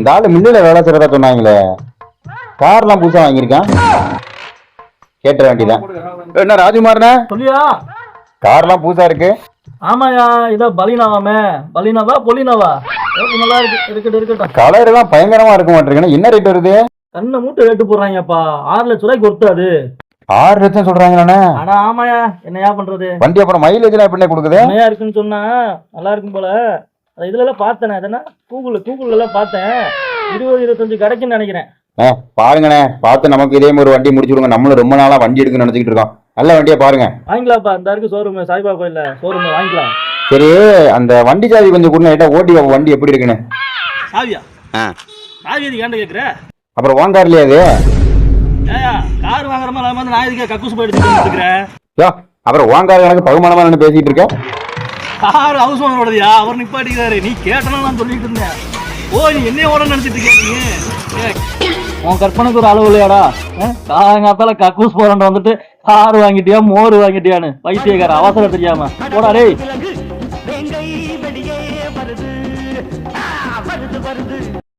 இந்த ஆளு மில்லுல வேலை செய்யறதா சொன்னாங்களே, கார்லாம் புதுசா வாங்கியிருக்கான். கேட்ட வேண்டியதான். என்ன ராஜ்குமார்ண்ணே சொல்லியா? கார்லாம் புதுசா இருக்கு. ஆமாயா, இதோ பலினாவாமே. பலினாவா பொலினாவா? நல்லா இருக்கு. இருக்கட்டும். கலர் எல்லாம் பயங்கரமா இருக்க மாட்டேங்குது. என்ன ரேட் வருது? கண்ணை மூட்டை ரேட்டு போடுறாங்கப்பா. 6 லட்சம் ரூபாய்க்கு ஒருத்தாது. 6 லட்சம் சொல்றாங்கண்ணே. ஆனா ஆமாயா, என்னையா பண்றது? வண்டி அப்புறம் மைலேஜ் எல்லாம் எப்படி கொடுக்குது? என்னையா இருக்குன்னு சொன்னா நல்லா இருக்கும் போல. இதுல எல்லாம் பார்த்தேன். அதனா கூகுள்ல எல்லாம் பார்த்தேன். 20-25 கிடைக்குன்னு நினைக்கிறேன். பாருங்கண்ணே, பார்த்து நமக்கு இதே மாதிரி வண்டி முடிச்சு விடுங்க. நம்மளும் ரொம்ப நாளா வண்டி எடுக்கணும்னு நினைச்சிட்டு இருக்கோம். நல்ல வண்டியா பாருங்க. வாங்கிக்கலாம்ப்பா. இந்த இருக்கு ஷோரூம், சாய்பாபா கோயில்ல ஷோரூம், வாங்கிக்கலாம். சரி, அந்த வண்டி சாவி கொஞ்சம் கூட ஓட்டி வண்டி எப்படி இருக்குன்னு. சாவியா? சாவி எதுக்கு ஏன்டா கேக்குற? அப்புறம் உன் கார்லயே அது? ஏயா, கார் வாங்குற மாதிரி வந்து நான் இதுக்கு கக்கூஸ் போயிட்டு இருக்கிறேன். அப்புறம் உன் கார் எனக்கு பகுமானமா நின்று பேசிட்டு இருக்கேன். கார் ஹவுஸ் ஓனரோடயா? அவர் நிப்பாட்டிக்கிறாரு. நீ கேட்டனா நான் சொல்லிட்டு இருந்தேன். ஓ, நீ என்ன ஓட நினைச்சிட்டு இருக்கீங்க? உன் கற்பனைக்கு ஒரு அளவு இல்லையாடா? காலங்காத்தால கக்கூஸ் போறேன் வந்துட்டு கார் வாங்கிட்டியா மோர் வாங்கிட்டியான்னு பைத்தியக்கார அவசரம் தெரியாம போடா டேய்.